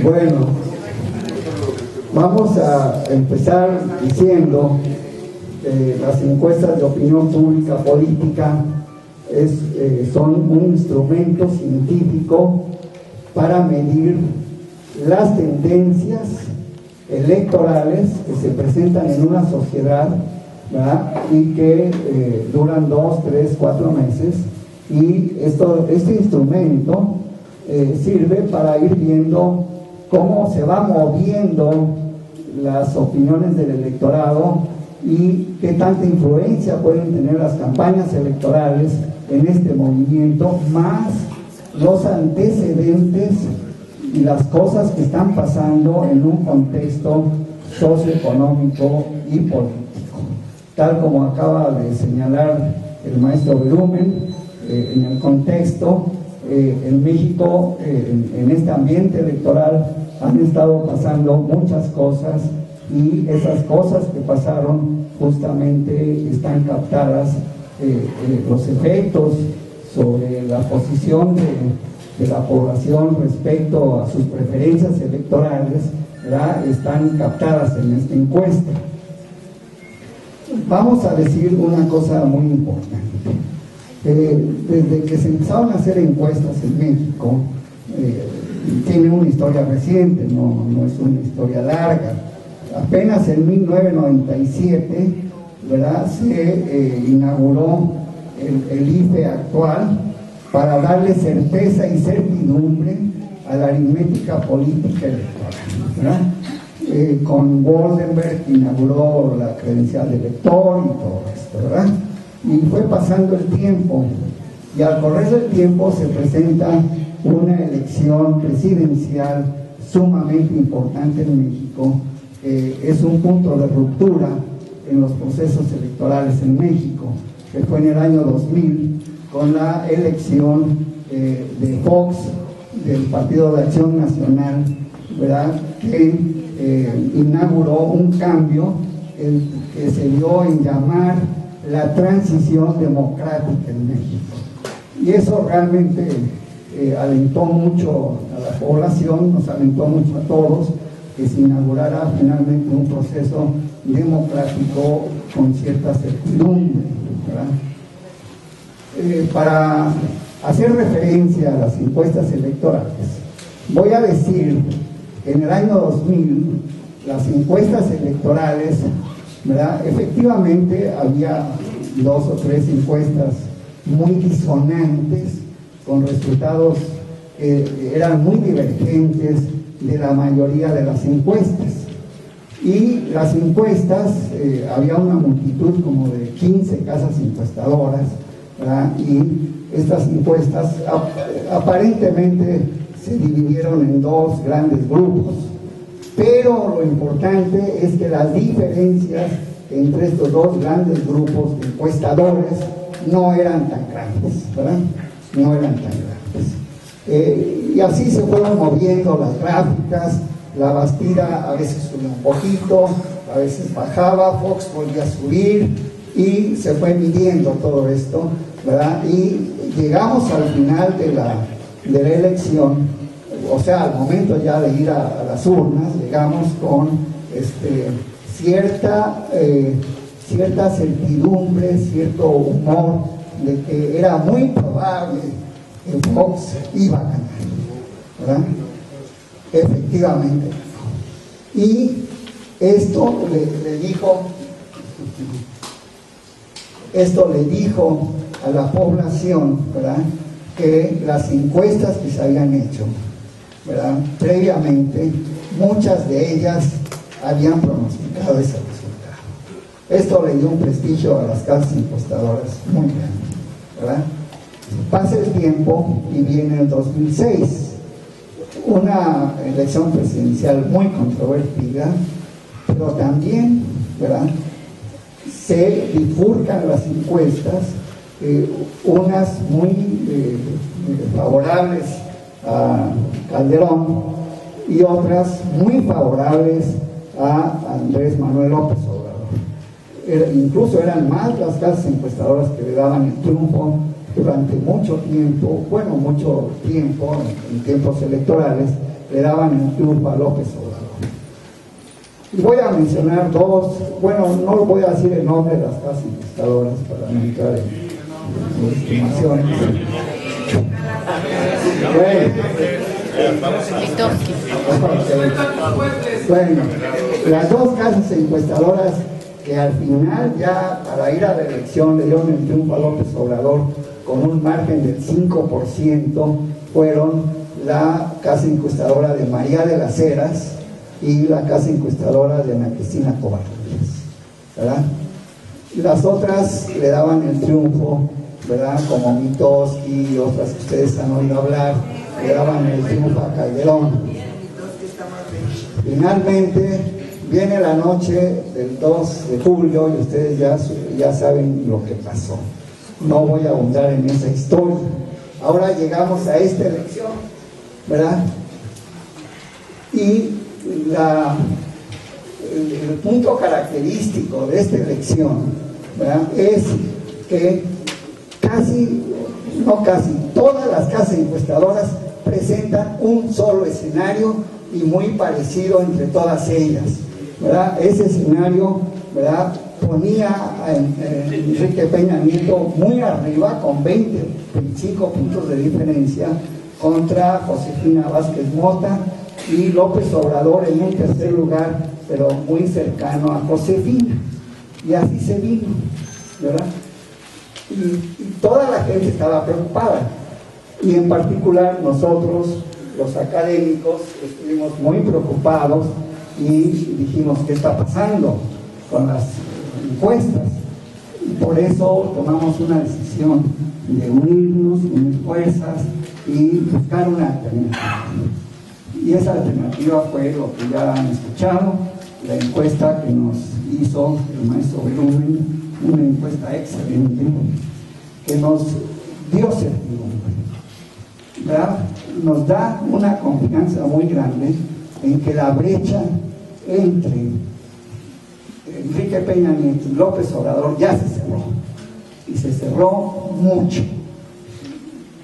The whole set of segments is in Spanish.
Bueno, vamos a empezar diciendo que las encuestas de opinión pública política son un instrumento científico para medir las tendencias electorales que se presentan en una sociedad, ¿verdad? Y que duran 2, 3, 4 meses, y este instrumento sirve para ir viendo cómo se va moviendo las opiniones del electorado y qué tanta influencia pueden tener las campañas electorales en este movimiento, más los antecedentes y las cosas que están pasando en un contexto socioeconómico y político. Tal como acaba de señalar el maestro Berumen, en el contexto, en México, en este ambiente electoral, han estado pasando muchas cosas, y esas cosas que pasaron justamente están captadas, los efectos sobre la posición de la población respecto a sus preferencias electorales, ¿verdad?, están captadas en esta encuesta. Vamos a decir una cosa muy importante. Desde que se empezaron a hacer encuestas en México, tiene una historia reciente, no es una historia larga. Apenas en 1997, ¿verdad?, se inauguró el IFE actual para darle certeza y certidumbre a la aritmética política electoral, ¿verdad? Con Goldenberg inauguró la credencial de elector y todo esto, ¿verdad? Y fue pasando el tiempo, y al correr del tiempo se presenta una elección presidencial sumamente importante en México. Es un punto de ruptura en los procesos electorales en México, que fue en el año 2000, con la elección de Fox, del Partido de Acción Nacional, ¿verdad?, que inauguró un cambio que se dio en llamar la transición democrática en México. Y eso realmente alentó mucho a la población, nos alentó mucho a todos, que se inaugurara finalmente un proceso democrático con cierta certidumbre, ¿verdad? Para hacer referencia a las encuestas electorales, voy a decir que en el año 2000 las encuestas electorales, ¿verdad?, efectivamente había 2 o 3 encuestas muy disonantes, con resultados que eran muy divergentes de la mayoría de las encuestas. Y las encuestas, había una multitud como de 15 casas encuestadoras, ¿verdad?, y estas encuestas aparentemente se dividieron en 2 grandes grupos, pero lo importante es que las diferencias entre estos 2 grandes grupos de encuestadores no eran tan grandes, ¿verdad? No eran tan grandes. Y así se fueron moviendo las gráficas. La Bastida a veces subía un poquito, a veces bajaba, Fox volvía a subir, y se fue midiendo todo esto, ¿verdad? Y llegamos al final de la elección, o sea, al momento ya de ir a las urnas, llegamos con cierta certidumbre, cierto humor de que era muy probable que Fox iba a ganar, ¿verdad? Efectivamente. Y esto le dijo a la población, ¿verdad?, que las encuestas que se habían hecho, ¿verdad?, previamente, muchas de ellas habían pronosticado ese resultado. Esto le dio un prestigio a las casas encuestadoras muy grande, ¿verdad? Pasa el tiempo y viene el 2006, una elección presidencial muy controvertida, pero también, ¿verdad?, se bifurcan las encuestas, unas muy favorables a Calderón y otras muy favorables a Andrés Manuel López Obrador. Incluso eran más las casas encuestadoras que le daban el triunfo durante mucho tiempo, en tiempos electorales, le daban el triunfo a López Obrador. Y voy a mencionar dos, bueno, no voy a decir el nombre de las casas encuestadoras para no entrar en estimaciones. Bueno, las dos casas encuestadoras que al final, ya para ir a la elección, le dieron el triunfo a López Obrador con un margen del 5%, fueron la casa encuestadora de María de las Heras y la casa encuestadora de Ana Cristina Covarrubias, ¿verdad? Las otras le daban el triunfo, ¿verdad? Como Mitoski y otras que ustedes han oído hablar, le daban el triunfo a Calderón. Finalmente viene la noche del 2 de julio y ustedes ya saben lo que pasó. No voy a ahondar en esa historia. Ahora llegamos a esta elección, ¿verdad? Y el punto característico de esta elección, ¿verdad?, es que todas las casas encuestadoras presentan un solo escenario y muy parecido entre todas ellas, ¿verdad? Ese escenario, ¿verdad?, ponía a Enrique Peña Nieto muy arriba con 25 puntos de diferencia contra Josefina Vázquez Mota y López Obrador en un tercer lugar, pero muy cercano a Josefina. Y así se vino, ¿verdad? Y toda la gente estaba preocupada. Y en particular nosotros, los académicos, estuvimos muy preocupados y dijimos, ¿qué está pasando con las encuestas? Y por eso tomamos una decisión de unirnos, unir fuerzas y buscar una alternativa. Y esa alternativa fue lo que ya han escuchado, la encuesta que nos hizo el maestro Berumen, una encuesta excelente que nos dio certidumbre, ¿verdad? Nos da una confianza muy grande en que la brecha entre Enrique Peña Nieto y López Obrador ya se cerró, y se cerró mucho.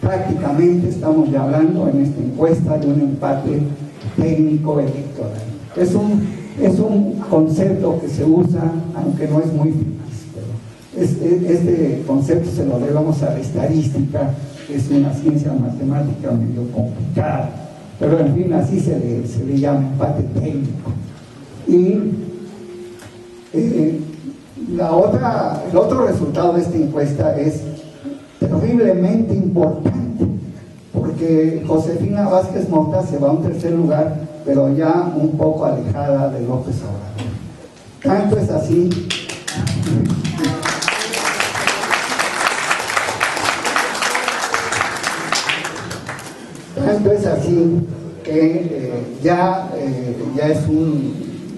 Prácticamente estamos ya hablando en esta encuesta de un empate técnico electoral. Es un concepto que se usa, aunque no es muy eficaz, pero este concepto se lo debemos a la estadística, que es una ciencia matemática medio complicada, pero en fin, así se le llama empate técnico. Y el otro resultado de esta encuesta es terriblemente importante, porque Josefina Vázquez Mota se va a un tercer lugar, pero ya un poco alejada de López Obrador. Tanto es así que ya es un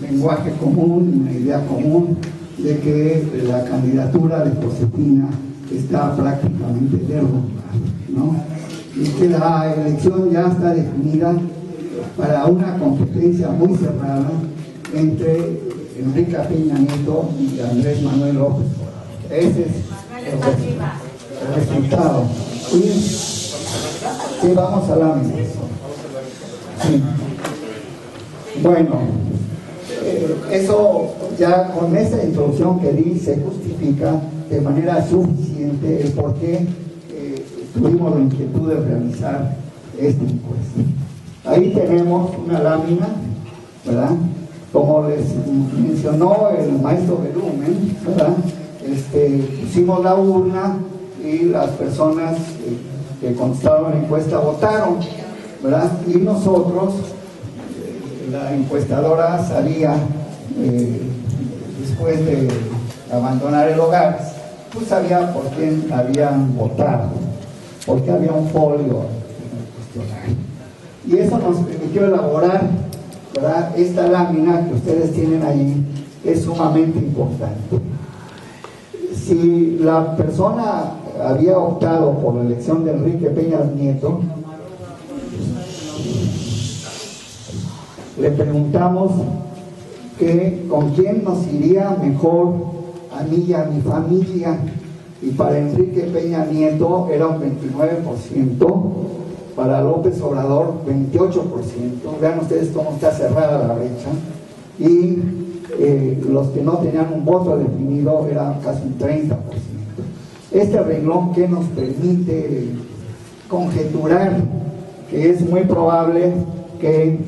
lenguaje común, una idea común de que la candidatura de Josefina está prácticamente derrumbada, ¿no? Y que la elección ya está definida para una competencia muy cerrada entre Enrique Peña Nieto y Andrés Manuel López Obrador. Ese es el resultado. Y vamos a la mesa. Sí. Bueno, eso ya con esa introducción que di se justifica de manera suficiente el por qué tuvimos la inquietud de realizar esta encuesta. Ahí tenemos una lámina, ¿verdad? Como les mencionó el maestro Berumen, ¿verdad? Pusimos la urna y las personas que contestaron la encuesta votaron, ¿verdad? Y nosotros, la encuestadora salía después de abandonar el hogar, pues sabía por quién habían votado, porque había un folio en el cuestionario. Y eso nos permitió elaborar, ¿verdad?, esta lámina que ustedes tienen ahí, es sumamente importante. Si la persona había optado por la elección de Enrique Peña Nieto, le preguntamos que con quién nos iría mejor a mí y a mi familia, y para Enrique Peña Nieto era un 29% para López Obrador 28%. Vean ustedes cómo está cerrada la brecha. Y los que no tenían un voto definido eran casi un 30%. Este renglón que nos permite conjeturar que es muy probable que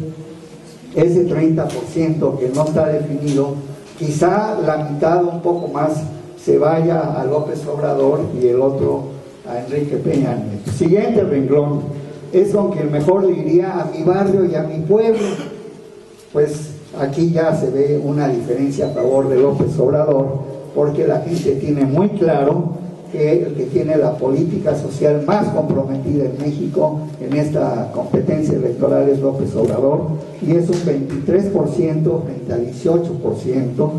ese 30% que no está definido, quizá la mitad, un poco más, se vaya a López Obrador y el otro a Enrique Peña Nieto. Siguiente renglón es con que mejor le iría a mi barrio y a mi pueblo. Pues aquí ya se ve una diferencia a favor de López Obrador, porque la gente tiene muy claro que el que tiene la política social más comprometida en México en esta competencia electoral es López Obrador, y es un 23% frente al 18%,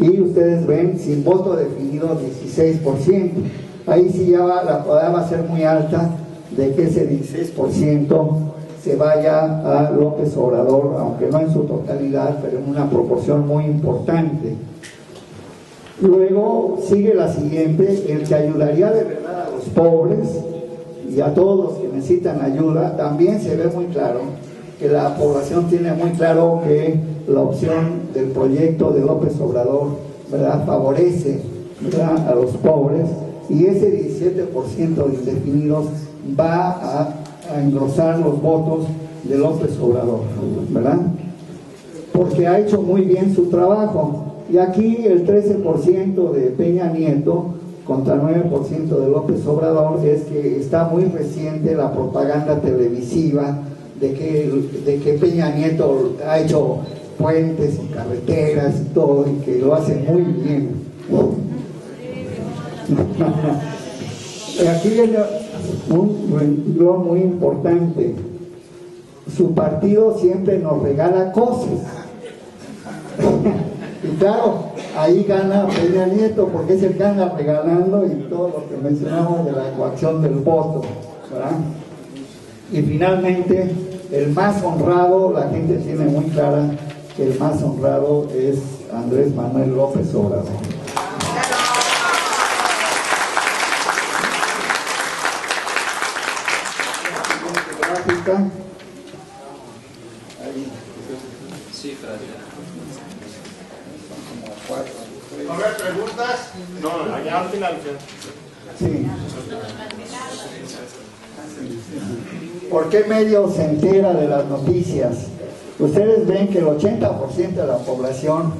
y ustedes ven, sin voto definido, 16%. Ahí sí ya la probabilidad va a ser muy alta de que ese 16% se vaya a López Obrador, aunque no en su totalidad, pero en una proporción muy importante. Luego sigue la siguiente: el que ayudaría de verdad a los pobres y a todos los que necesitan ayuda. También se ve muy claro que la población tiene muy claro que la opción del proyecto de López Obrador, ¿verdad?, favorece, ¿verdad?, a los pobres, y ese 17% de indefinidos va a engrosar los votos de López Obrador, ¿verdad?, porque ha hecho muy bien su trabajo. Y aquí el 13% de Peña Nieto contra el 9% de López Obrador es que está muy reciente la propaganda televisiva de que Peña Nieto ha hecho puentes y carreteras y todo, y que lo hace muy bien. Aquí viene un renglón muy importante: su partido siempre nos regala cosas. Y claro, ahí gana Peña Nieto, porque es el que anda regalando, y todo lo que mencionamos de la coacción del voto, ¿verdad? Y finalmente, el más honrado, la gente tiene muy clara que el más honrado es Andrés Manuel López Obrador. Gráfica. ¿No haber preguntas? No, allá al final. Sí. ¿Por qué medio se entera de las noticias? Ustedes ven que el 80% de la población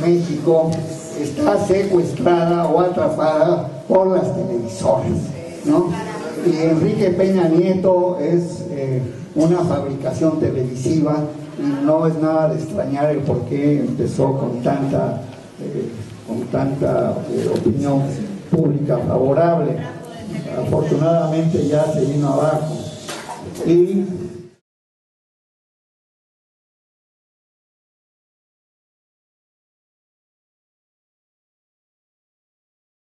en México está secuestrada o atrapada por las televisoras, ¿no? Y Enrique Peña Nieto es una fabricación televisiva, y no es nada de extrañar el por qué empezó con tanta opinión pública favorable. Afortunadamente ya se vino abajo. Y